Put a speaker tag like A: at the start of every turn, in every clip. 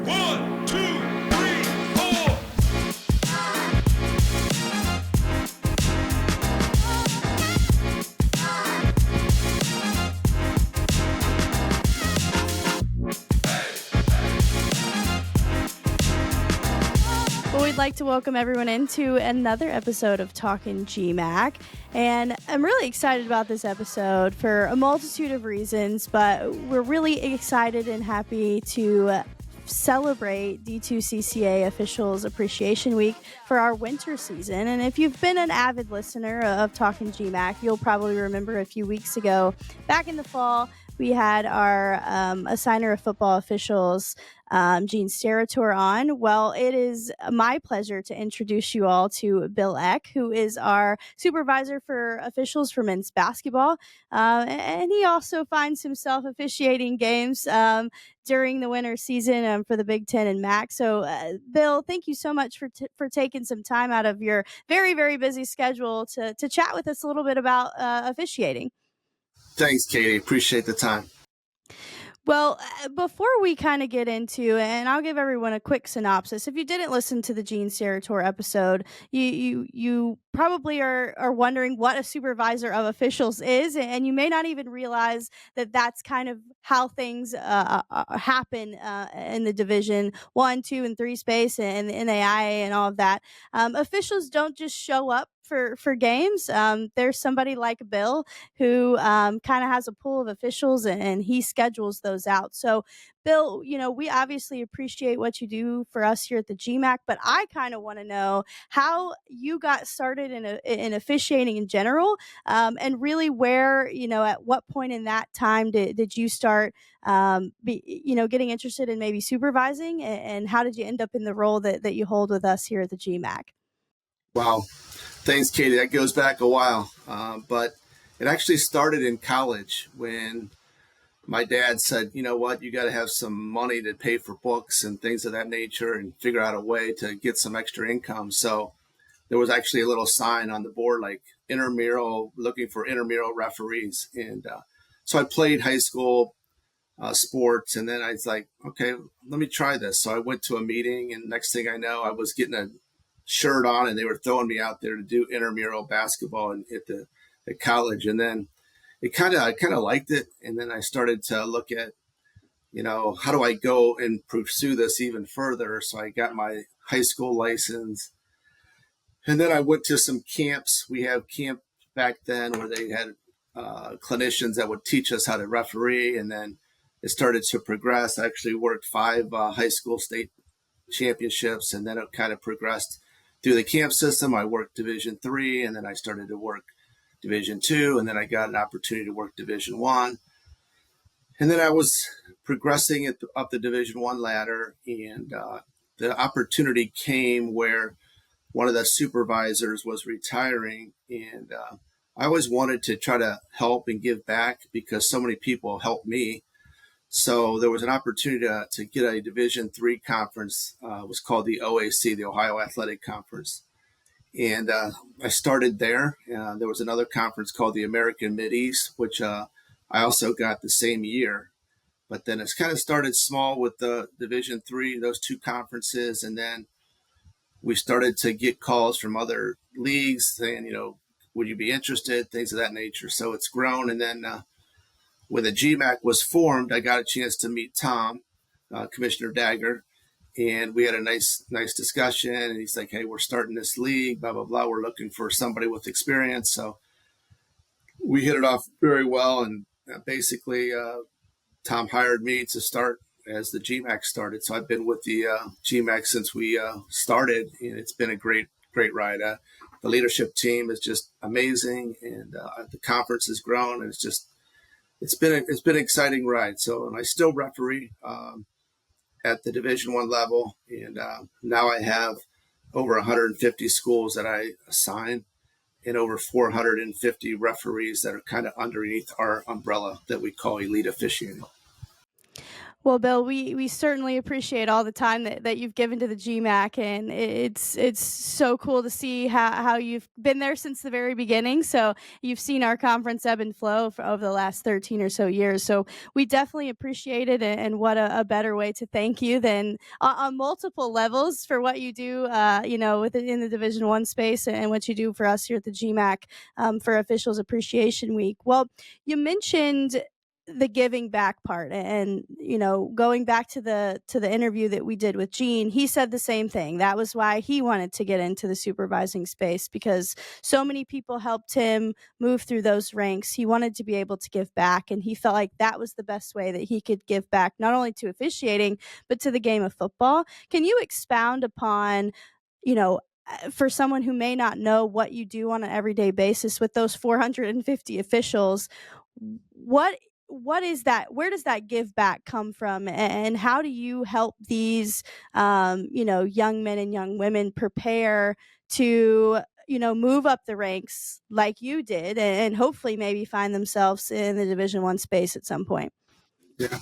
A: 1, 2, 3, 4.
B: Well, we'd like to welcome everyone into another episode of Talkin G-MAC, and I'm really excited about this episode for a multitude of reasons, but we're really excited and happy to celebrate D2CCA Officials Appreciation Week for our winter season. And if you've been an avid listener of Talkin G-MAC, you'll probably remember a few weeks ago, back in the fall, we had our assigner of football officials, Gene Sterator, on. Well, it is my pleasure to introduce you all to Bill Eck, who is our supervisor for officials for men's basketball. And he also finds himself officiating games during the winter season for the Big Ten and MAC. So, Bill, thank you so much for taking some time out of your very, very busy schedule to chat with us a little bit about officiating.
C: Thanks, Katie. Appreciate the time.
B: Well, before we kind of get into, and I'll give everyone a quick synopsis. If you didn't listen to the Gene Sterator episode, you probably are wondering what a supervisor of officials is, and you may not even realize that that's kind of how things happen in the Division 1, 2, and 3 space and the NAIA and all of that. Officials don't just show up for games. There's somebody like Bill who kind of has a pool of officials and he schedules those out. So, Bill, we obviously appreciate what you do for us here at the GMAC, but I kind of want to know how you got started in officiating in general, and really where, at what point in that time did you start, getting interested in maybe supervising, and how did you end up in the role that you hold with us here at the GMAC?
C: Wow. Thanks, Katie. That goes back a while, but it actually started in college when my dad said, you know what, you got to have some money to pay for books and things of that nature and figure out a way to get some extra income. So there was actually a little sign on the board like intramural, looking for intramural referees. And so I played high school sports, and then I was like, okay, let me try this. So I went to a meeting, and next thing I know, I was getting a shirt on and they were throwing me out there to do intramural basketball at college. And then I kind of liked it. And then I started to look at, how do I go and pursue this even further? So I got my high school license, and then I went to some camps. We have camp back then where they had clinicians that would teach us how to referee. And then it started to progress. I actually worked 5 high school state championships, and then it kind of progressed through the camp system. I worked Division 3, and then I started to work Division 2, and then I got an opportunity to work Division 1. And then I was progressing up the Division 1 ladder, and the opportunity came where one of the supervisors was retiring, and I always wanted to try to help and give back because so many people helped me. So there was an opportunity to get a Division III conference. It was called the OAC, the Ohio Athletic Conference. And I started there. There was another conference called the American Mideast, which I also got the same year. But then it's kind of started small with the Division III, those 2 conferences. And then we started to get calls from other leagues saying, would you be interested, things of that nature. So it's grown. And then when the GMAC was formed, I got a chance to meet Tom, Commissioner Dagger, and we had a nice discussion. And he's like, hey, we're starting this league, blah, blah, blah. We're looking for somebody with experience. So we hit it off very well. And basically, Tom hired me to start as the GMAC started. So I've been with the GMAC since we started, and it's been a great ride. The leadership team is just amazing, and the conference has grown, and it's been an exciting ride. So, and I still referee at the Division 1 level, and now I have over 150 schools that I assign, and over 450 referees that are kind of underneath our umbrella that we call elite officiating.
B: Well, Bill, we certainly appreciate all the time that you've given to the GMAC, and it's so cool to see how you've been there since the very beginning. So you've seen our conference ebb and flow for over the last 13 or so years. So we definitely appreciate it, and what a better way to thank you than on multiple levels for what you do, within the Division One space and what you do for us here at the GMAC for Officials Appreciation Week. Well, you mentioned the giving back part, and going back to the interview that we did with Gene, he said the same thing. That was why he wanted to get into the supervising space, because so many people helped him move through those ranks. He wanted to be able to give back, and he felt like that was the best way that he could give back, not only to officiating but to the game of football. Can you expound upon, for someone who may not know what you do on an everyday basis with those 450 officials, what what is that, where does that give back come from, and how do you help these young men and young women prepare to move up the ranks like you did, and hopefully maybe find themselves in the Division One space at some point?
C: Yeah.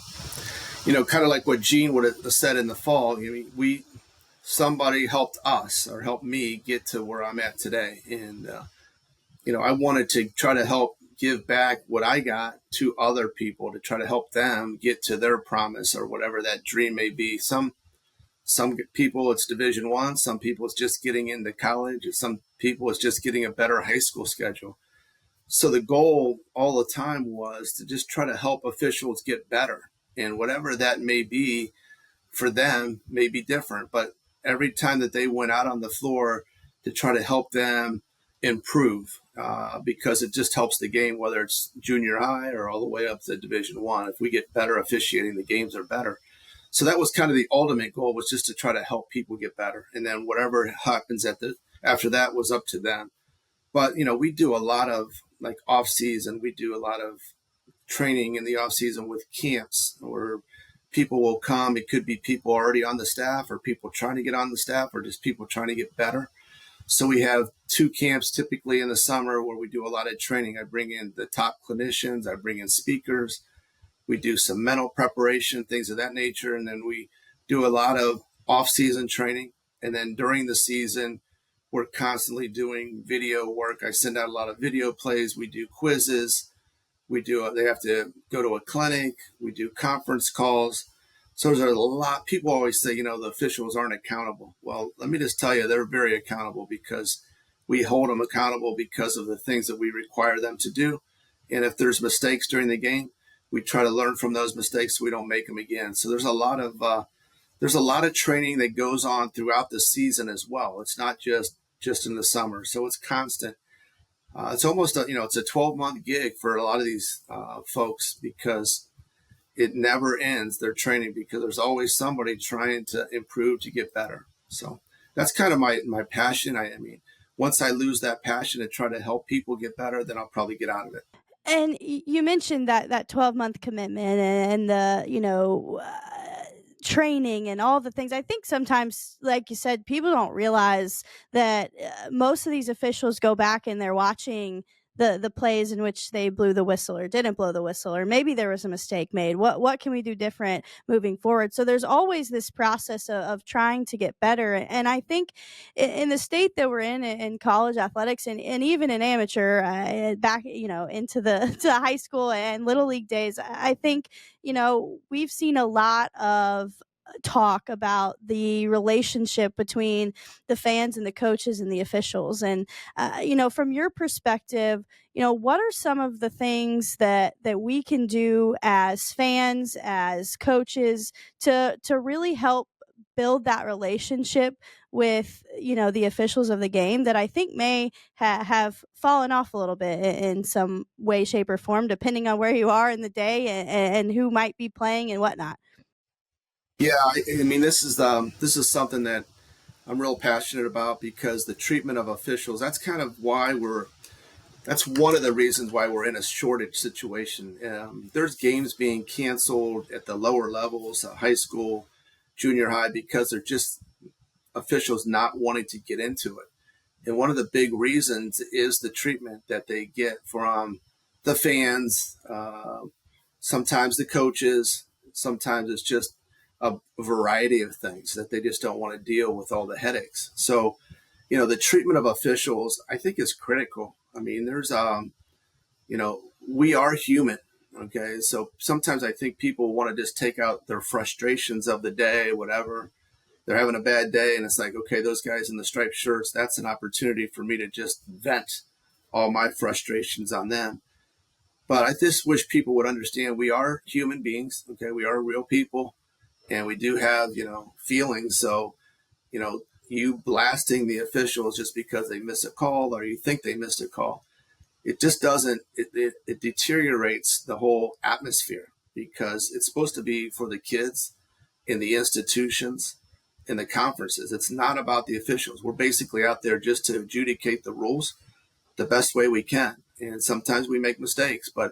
C: Kind of like what Gene would have said in the fall. Somebody helped us or helped me get to where I'm at today. And, I wanted to try to help give back what I got to other people, to try to help them get to their promise or whatever that dream may be. Some people it's Division One, some people it's just getting into college, some people it's just getting a better high school schedule. So the goal all the time was to just try to help officials get better, and whatever that may be for them may be different. But every time that they went out on the floor to try to help them improve, because it just helps the game, whether it's junior high or all the way up to Division One. If we get better officiating, the games are better. So that was kind of the ultimate goal, was just to try to help people get better, and then whatever happens after that was up to them. But we do a lot of like off season. We do a lot of training in the off season with camps where people will come. It could be people already on the staff, or people trying to get on the staff, or just people trying to get better. So we have 2 camps typically in the summer where we do a lot of training. I bring in the top clinicians, I bring in speakers, we do some mental preparation, things of that nature. And then we do a lot of off-season training. And then during the season, we're constantly doing video work. I send out a lot of video plays. We do quizzes. They have to go to a clinic. We do conference calls. So there's a lot. People always say, the officials aren't accountable. Well, let me just tell you, they're very accountable, because we hold them accountable because of the things that we require them to do. And if there's mistakes during the game, we try to learn from those mistakes so we don't make them again. So there's a lot of training that goes on throughout the season as well. It's not just in the summer. So it's constant. It's almost it's a 12-month gig for a lot of these folks, because it never ends, their training, because there's always somebody trying to improve, to get better. So that's kind of my passion. I mean, once I lose that passion to try to help people get better, then I'll probably get out of it.
B: And you mentioned that 12-month commitment, and the training and all the things. I think sometimes, like you said, people don't realize that most of these officials go back and they're watching the plays in which they blew the whistle or didn't blow the whistle, or maybe there was a mistake made. What can we do different moving forward? So there's always this process of trying to get better. And I think in the state that we're in college athletics, and even in amateur, back into the to high school and little league days, I think we've seen a lot of talk about the relationship between the fans and the coaches and the officials. And from your perspective, what are some of the things that we can do as fans, as coaches, to really help build that relationship with the officials of the game, that I think may have fallen off a little bit in some way, shape, or form, depending on where you are in the day, and who might be playing and whatnot?
C: Yeah, I mean, this is something that I'm real passionate about, because the treatment of officials, that's one of the reasons why we're in a shortage situation. There's games being canceled at the lower levels, high school, junior high, because they're just officials not wanting to get into it. And one of the big reasons is the treatment that they get from the fans, sometimes the coaches, Sometimes it's just a variety of things that they just don't want to deal with all the headaches. So, the treatment of officials, I think, is critical. I mean, we are human. Okay. So sometimes I think people want to just take out their frustrations of the day, whatever. They're having a bad day, and it's like, okay, those guys in the striped shirts, that's an opportunity for me to just vent all my frustrations on them. But I just wish people would understand we are human beings. Okay. We are real people, and we do have, feelings. So, you know, you blasting the officials just because they miss a call or you think they missed a call, it just doesn't, it deteriorates the whole atmosphere, because it's supposed to be for the kids in the institutions, in the conferences. It's not about the officials. We're basically out there just to adjudicate the rules the best way we can. And sometimes we make mistakes, but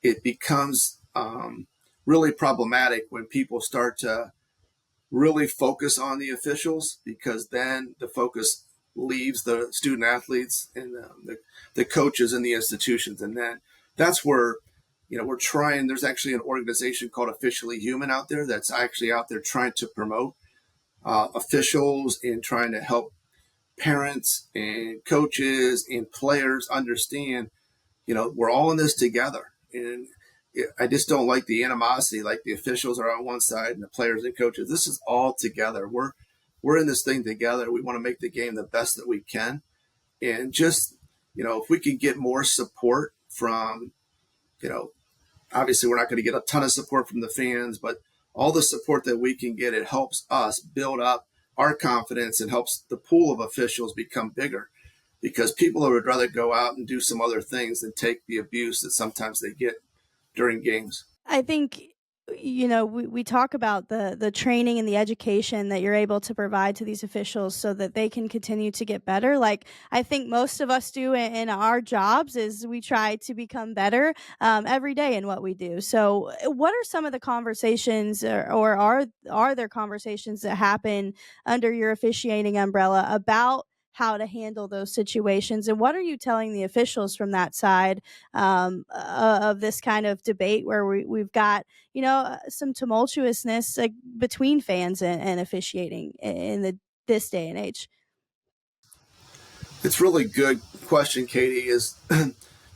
C: it becomes really problematic when people start to really focus on the officials, because then the focus leaves the student athletes and the coaches and the institutions. And then that's where, we're trying, there's actually an organization called Officially Human out there that's actually out there trying to promote officials and trying to help parents and coaches and players understand, we're all in this together. And I just don't like the animosity, like the officials are on one side and the players and coaches. This is all together. We're in this thing together. We want to make the game the best that we can. And just, if we can get more support from, obviously we're not going to get a ton of support from the fans, but all the support that we can get, it helps us build up our confidence and helps the pool of officials become bigger, because people would rather go out and do some other things than take the abuse that sometimes they get during games.
B: I think, we talk about the training and the education that you're able to provide to these officials so that they can continue to get better. Like I think most of us do in our jobs is we try to become better every day in what we do. So what are some of the conversations, or are there conversations that happen under your officiating umbrella about how to handle those situations, and what are you telling the officials from that side of this kind of debate where we've got some tumultuousness, like, between fans and officiating in this day and age?
C: It's really good question, Katie. Is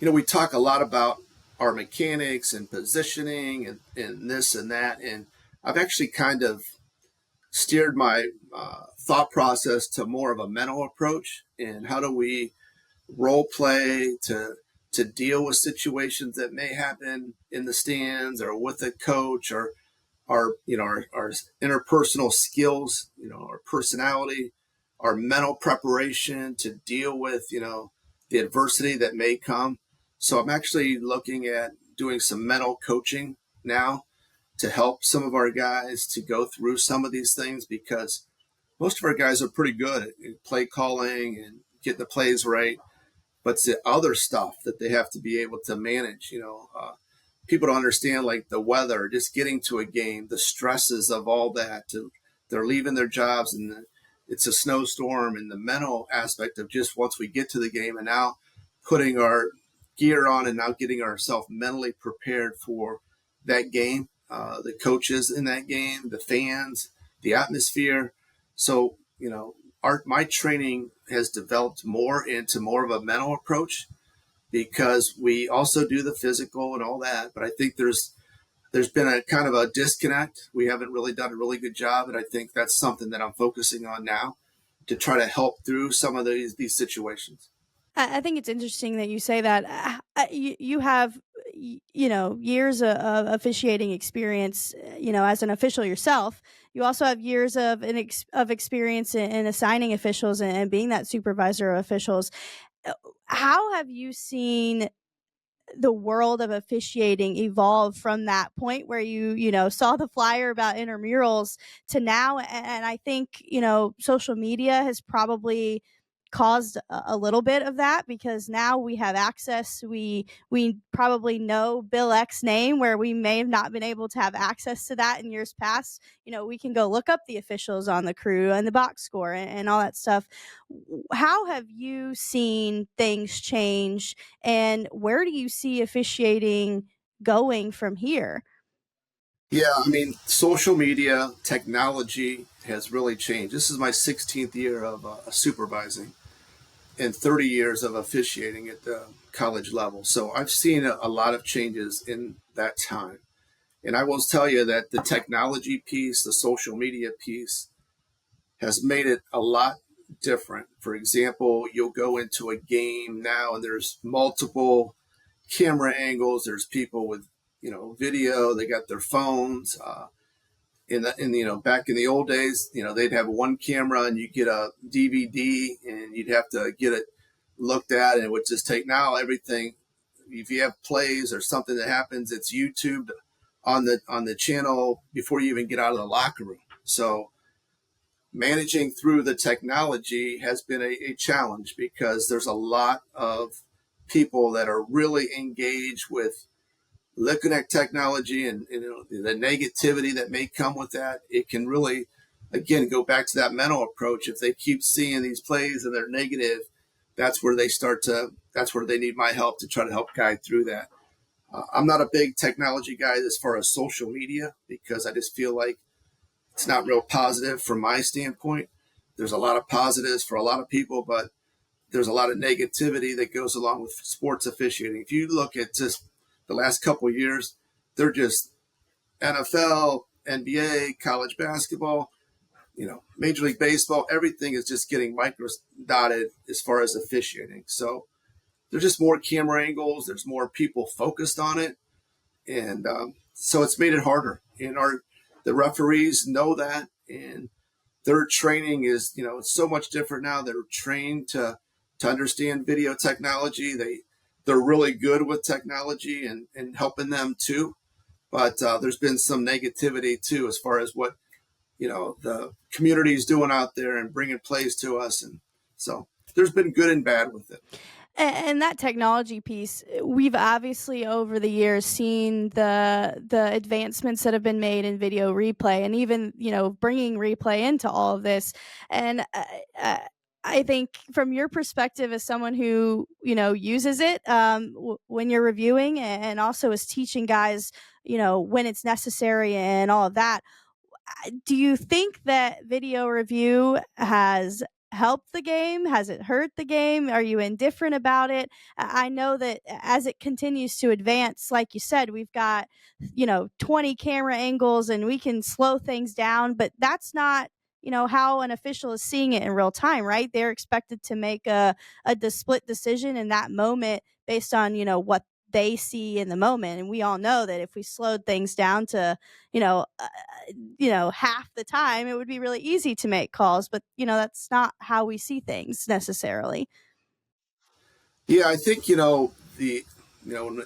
C: we talk a lot about our mechanics and positioning and this and that, and I've actually kind of steered my thought process to more of a mental approach. And how do we role play to deal with situations that may happen in the stands or with a coach, or our interpersonal skills, our personality, our mental preparation to deal with, the adversity that may come. So I'm actually looking at doing some mental coaching now to help some of our guys to go through some of these things, because most of our guys are pretty good at play calling and getting the plays right, but it's the other stuff that they have to be able to manage. People don't understand, like the weather, just getting to a game, the stresses of all that. They're leaving their jobs and it's a snowstorm, and the mental aspect of just once we get to the game and now putting our gear on and now getting ourselves mentally prepared for that game, the coaches in that game, the fans, the atmosphere. So, my training has developed more into more of a mental approach, because we also do the physical and all that. But I think there's been a kind of a disconnect. We haven't really done a really good job. And I think that's something that I'm focusing on now to try to help through some of these situations.
B: I think it's interesting that you say that. You have, years of officiating experience, as an official yourself. You also have years of experience in assigning officials and being that supervisor of officials. How have you seen the world of officiating evolve from that point where you saw the flyer about intramurals to now? And I think social media has probably caused a little bit of that, because now we have access. We probably know Bill X name, where we may have not been able to have access to that in years past. We can go look up the officials on the crew and the box score and all that stuff. How have you seen things change, and where do you see officiating going from here?
C: Yeah, I mean, social media technology has really changed. This is my 16th year of supervising and 30 years of officiating at the college level. So I've seen a lot of changes in that time. And I will tell you that the technology piece, the social media piece, has made it a lot different. For example, you'll go into a game now and there's multiple camera angles. There's people with, video. They got their phones. Back in the old days, they'd have one camera and you get a DVD and you'd have to get it looked at, and it would just take now everything. If you have plays or something that happens, it's YouTube on the channel before you even get out of the locker room. So managing through the technology has been a challenge because there's a lot of people that are really engaged with looking at technology and the negativity that may come with that. It can really, again, go back to that mental approach. If they keep seeing these plays and they're negative, that's where they need my help to try to help guide through that. I'm not a big technology guy as far as social media because I just feel like it's not real positive from my standpoint. There's a lot of positives for a lot of people, but there's a lot of negativity that goes along with sports officiating. If you look at just the last couple of years, they're just NFL, NBA, college basketball, Major League Baseball, everything is just getting micro dotted as far as officiating. So there's just more camera angles. There's more people focused on it. And so it's made it harder. And the referees know that. And their training is, it's so much different now. They're trained to understand video technology. They're really good with technology and helping them too. But there's been some negativity too, as far as what, the community is doing out there and bringing plays to us. And so there's been good and bad with it.
B: And that technology piece, we've obviously over the years seen the advancements that have been made in video replay, and even bringing replay into all of this. And I think from your perspective as someone who uses it when you're reviewing, and also is teaching guys when it's necessary and all of that, do you think that video review has helped the game? Has it hurt the game? Are you indifferent about it? I know that as it continues to advance, like you said, we've got 20 camera angles and we can slow things down, but that's not how an official is seeing it in real time, right? They're expected to make a split decision in that moment based on what they see in the moment. And we all know that if we slowed things down to you know uh, half the time, it would be really easy to make calls, but that's not how we see things necessarily.
C: Yeah, I think, when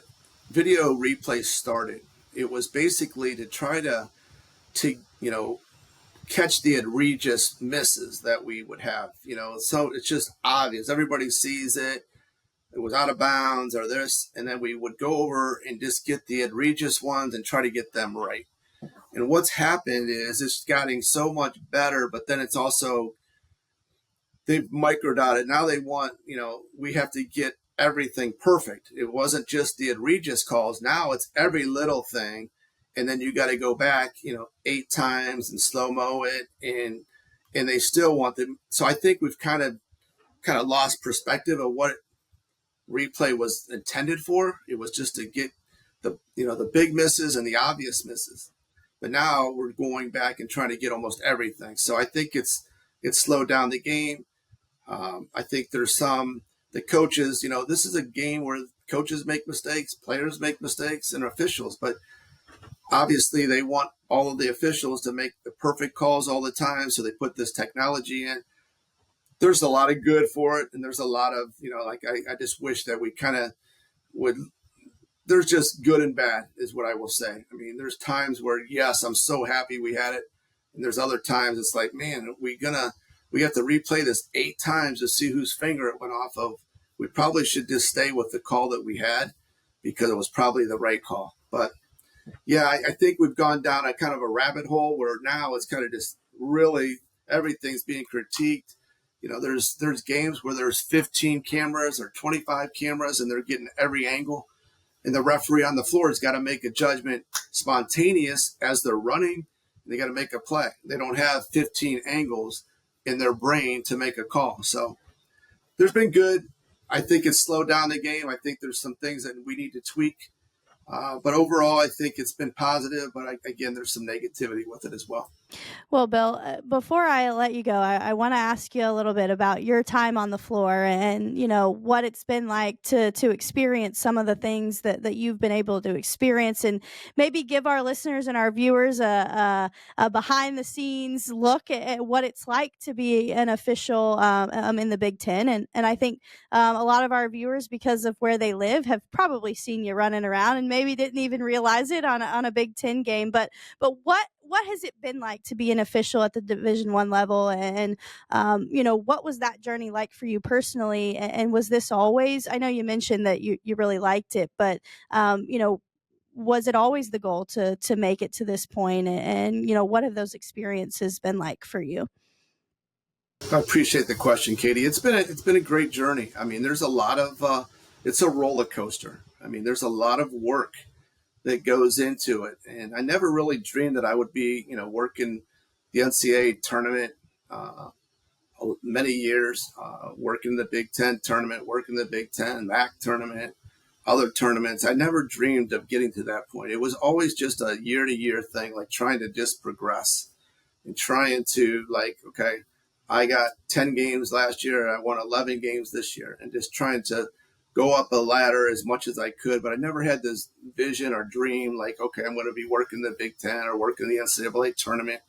C: video replay started, it was basically to try to catch the egregious misses that we would have. So it's just obvious. Everybody sees it. It was out of bounds or this, and then we would go over and just get the egregious ones and try to get them right. And what's happened is it's getting so much better, but then it's also they've microdotted. Now they want, we have to get everything perfect. It wasn't just the egregious calls. Now it's every little thing. And then you got to go back, 8 times and slow mo it. And they still want them. So I think we've kind of lost perspective of what replay was intended for. It was just to get the big misses and the obvious misses. But now we're going back and trying to get almost everything. So I think it's slowed down the game. I think there's the coaches, this is a game where coaches make mistakes, players make mistakes, and officials. But obviously, they want all of the officials to make the perfect calls all the time. So they put this technology in. There's a lot of good for it. And there's a lot of, I just wish that we kind of would. There's just good and bad, is what I will say. I mean, there's times where, yes, I'm so happy we had it. And there's other times it's like, man, we have to replay this 8 times to see whose finger it went off of. We probably should just stay with the call that we had because it was probably the right call. But yeah, I think we've gone down a kind of a rabbit hole where now it's kind of just really everything's being critiqued. There's games where there's 15 cameras or 25 cameras and they're getting every angle. And the referee on the floor has got to make a judgment spontaneous as they're running. They got to make a play. They don't have 15 angles in their brain to make a call. So there's been good. I think it's slowed down the game. I think there's some things that we need to tweak. But overall, I think it's been positive. But again, there's some negativity with it as well.
B: Well, Bill, before I let you go, I want to ask you a little bit about your time on the floor and, what it's been like to experience some of the things that you've been able to experience, and maybe give our listeners and our viewers a behind the scenes look at what it's like to be an official in the Big Ten. And I think a lot of our viewers, because of where they live, have probably seen you running around and maybe didn't even realize it on a Big Ten game. But what has it been like to be an official at the Division I level, and what was that journey like for you personally? And was this always? I know you mentioned that you really liked it, but was it always the goal to make it to this point? And what have those experiences been like for you?
C: I appreciate the question, Katie. It's been a great journey. I mean, there's a lot of it's a roller coaster. I mean, there's a lot of work that goes into it. And I never really dreamed that I would be, working the NCAA tournament many years, working the Big Ten tournament, working the Big Ten MAC tournament, other tournaments. I never dreamed of getting to that point. It was always just a year-to-year thing, like trying to just progress and trying to okay, I got 10 games last year. I won 11 games this year, and just trying to go up a ladder as much as I could. But I never had this vision or dream okay, I'm going to be working the Big Ten or working the NCAA tournament.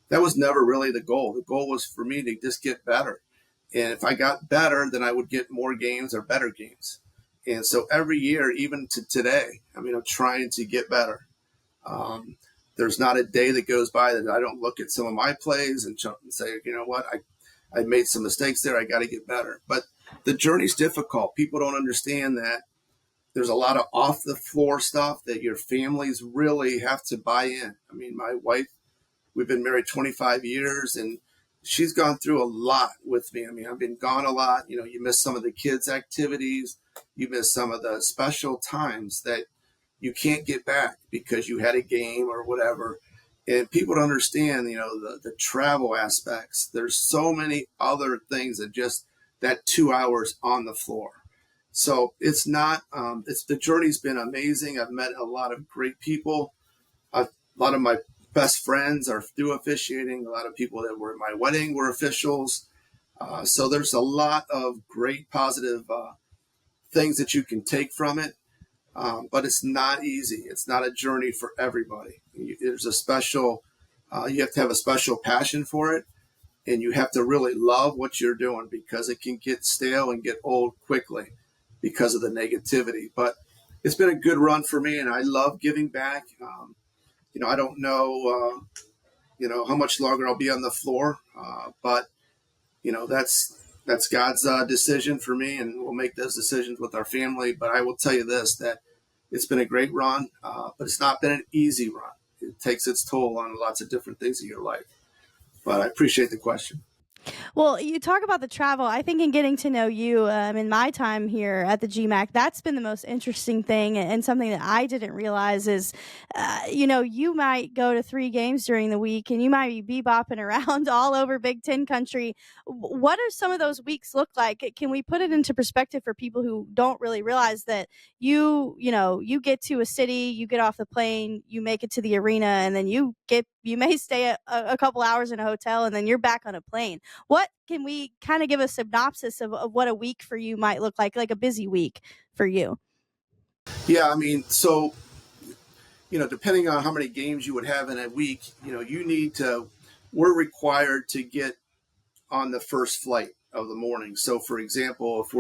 C: That was never really the goal. The goal was for me to just get better. And if I got better, then I would get more games or better games. And so every year, even to today, I'm trying to get better. There's not a day that goes by that I don't look at some of my plays and say, you know what, I made some mistakes there. I got to get better. But the journey's difficult. People don't understand that there's a lot of off the floor stuff that your families really have to buy in. I mean, my wife, we've been married 25 years, and she's gone through a lot with me. I mean, I've been gone a lot. You miss some of the kids' activities. You miss some of the special times that you can't get back because you had a game or whatever. And people don't understand, the travel aspects. There's so many other things than just that 2 hours on the floor. So it's not, the journey's been amazing. I've met a lot of great people. A lot of my best friends are through officiating. A lot of people that were at my wedding were officials. So there's a lot of great positive things that you can take from it. But it's not easy. It's not a journey for everybody. There's a special, you have to have a special passion for it. And you have to really love what you're doing, because it can get stale and get old quickly because of the negativity. But it's been a good run for me, and I love giving back. I don't know, how much longer I'll be on the floor, but that's God's decision for me, and we'll make those decisions with our family. But I will tell you this, that it's been a great run, but it's not been an easy run. It takes its toll on lots of different things in your life. But I appreciate the question.
B: Well, you talk about the travel. I think in getting to know you in my time here at the G-MAC, that's been the most interesting thing, and something that I didn't realize is, you might go to 3 games during the week, and you might be bebopping around all over Big Ten country. What do some of those weeks look like? Can we put it into perspective for people who don't really realize that you get to a city, you get off the plane, you make it to the arena, and then you may stay a couple hours in a hotel, and then you're back on a plane. What can we kind of give a synopsis of what a week for you might look like a busy week for you?
C: Yeah, I mean, so, depending on how many games you would have in a week, we're required to get on the first flight of the morning. So, for example, if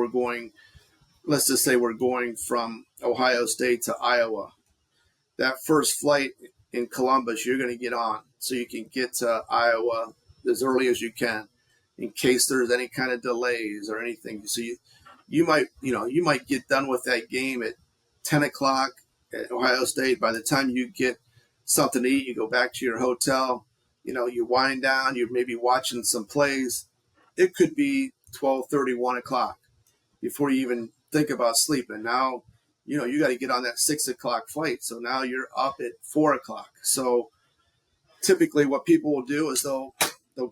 C: let's just say we're going from Ohio State to Iowa, that first flight in Columbus, you're going to get on so you can get to Iowa as early as you can, in case there's any kind of delays or anything. So you might get done with that game at 10 o'clock at Ohio State. By the time you get something to eat, you go back to your hotel, you wind down, you're maybe watching some plays. It could be 12:30, 1 o'clock before you even think about sleeping. Now you got to get on that 6 o'clock flight. So now you're up at 4 o'clock. So typically what people will do is they'll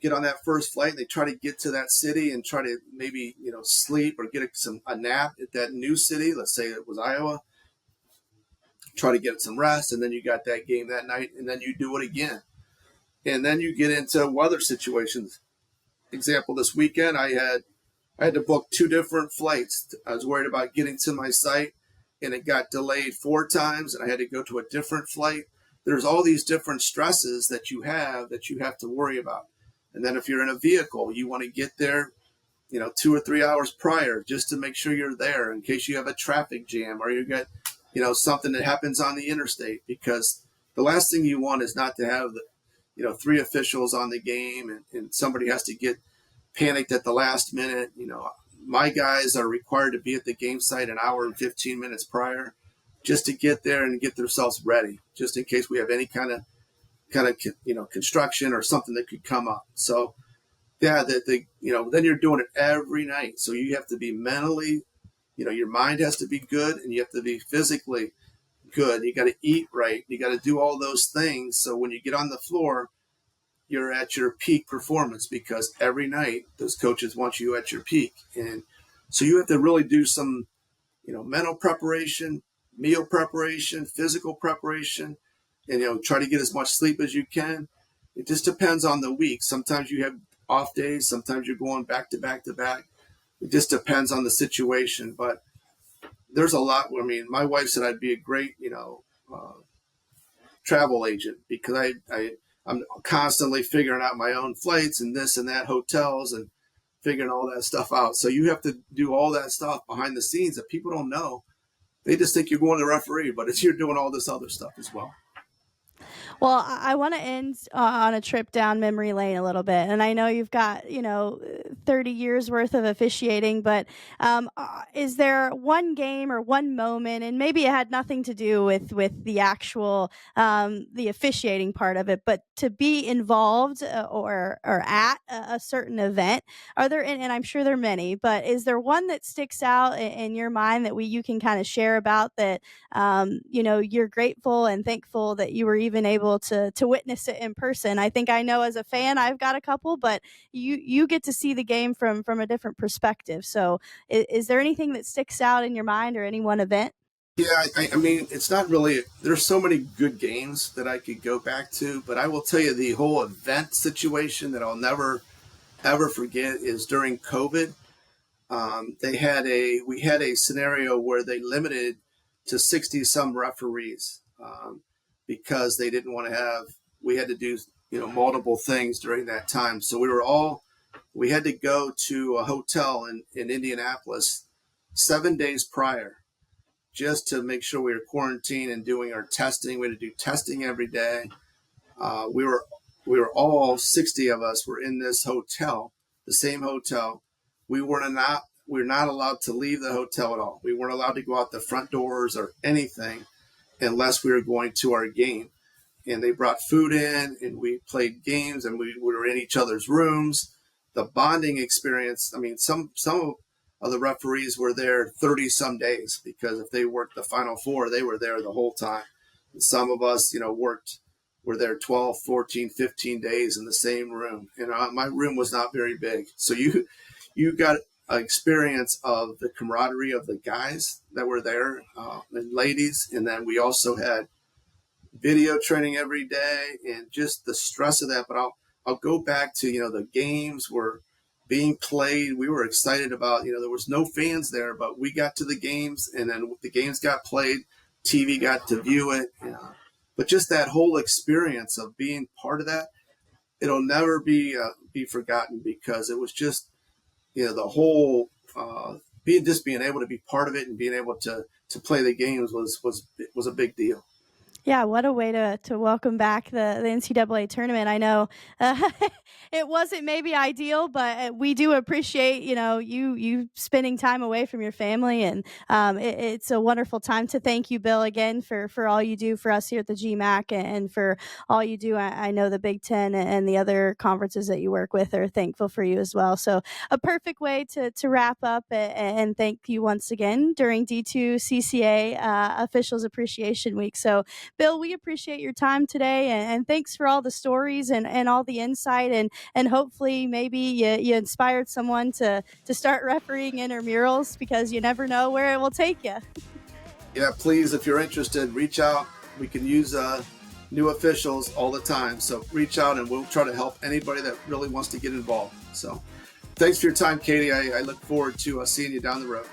C: get on that first flight and they try to get to that city and try to maybe, sleep or get a nap at that new city. Let's say it was Iowa, try to get some rest. And then you got that game that night and then you do it again. And then you get into weather situations. Example, this weekend, I had to book 2 different flights. I was worried about getting to my site and it got delayed 4 times and I had to go to a different flight. There's all these different stresses that you have to worry about. And then if you're in a vehicle, you want to get there, 2 or 3 hours prior just to make sure you're there in case you have a traffic jam or you get, something that happens on the interstate, because the last thing you want is not to have 3 officials on the game and somebody has to get panicked at the last minute. My guys are required to be at the game site an hour and 15 minutes prior just to get there and get themselves ready, just in case we have any kind of construction or something that could come up. So yeah, then you're doing it every night. So you have to be mentally, your mind has to be good and you have to be physically good. You got to eat right. You got to do all those things. So when you get on the floor, you're at your peak performance, because every night those coaches want you at your peak. And so you have to really do some, mental preparation, meal preparation, physical preparation, and, try to get as much sleep as you can. It just depends on the week. Sometimes you have off days. Sometimes you're going back to back to back. It just depends on the situation. But there's a lot. I mean, my wife said I'd be a great, travel agent, because I'm constantly figuring out my own flights and this and that, hotels, and figuring all that stuff out. So you have to do all that stuff behind the scenes that people don't know. They just think you're going to the referee, but you're doing all this other stuff as well.
B: Well, I want to end on a trip down memory lane a little bit. And I know you've got, 30 years worth of officiating, but is there one game or one moment, and maybe it had nothing to do with the actual, the officiating part of it, but to be involved or at a certain event? Are there, and I'm sure there are many, but is there one that sticks out in your mind that you can kind of share about that, you're grateful and thankful that you were even able to witness it in person? I think I know as a fan, I've got a couple, but you get to see the game from a different perspective. So is there anything that sticks out in your mind or any one event?
C: Yeah, I mean, it's not really, there's so many good games that I could go back to, but I will tell you the whole event situation that I'll never, ever forget is during COVID. We had a scenario where they limited to 60 some referees, because they didn't want to we had to do, multiple things during that time. So we had to go to a hotel in Indianapolis 7 days prior, just to make sure we were quarantined and doing our testing. We had to do testing every day. We were all 60 of us were in this hotel, the same hotel. We were not allowed to leave the hotel at all. We weren't allowed to go out the front doors or anything unless we were going to our game. And they brought food in and we played games and we were in each other's rooms. The bonding experience, I mean, some of the referees were there 30 some days, because if they worked the Final Four, they were there the whole time. And some of us, were there 12, 14, 15 days in the same room. And my room was not very big. So you got an experience of the camaraderie of the guys that were there, and ladies. And then we also had video training every day and just the stress of that. But I'll go back to, the games were being played. We were excited about, there was no fans there, but we got to the games and then the games got played. TV got to view it. But just that whole experience of being part of that, it'll never be forgotten, because it was just, the whole being able to be part of it and being able to play the games was a big deal.
B: Yeah, what a way to welcome back the NCAA tournament. I know uh, it wasn't maybe ideal, but we do appreciate you spending time away from your family, and it's a wonderful time to thank you, Bill, again for all you do for us here at the GMAC and for all you do. I know the Big Ten and the other conferences that you work with are thankful for you as well. So a perfect way to wrap up and thank you once again during D2 CCA Officials Appreciation Week. So Bill, we appreciate your time today, and thanks for all the stories and all the insight, and hopefully maybe you inspired someone to start refereeing intramurals, because you never know where it will take you.
C: Yeah, please, if you're interested, reach out. We can use new officials all the time. So reach out and we'll try to help anybody that really wants to get involved. So thanks for your time, Katie. I look forward to seeing you down the road.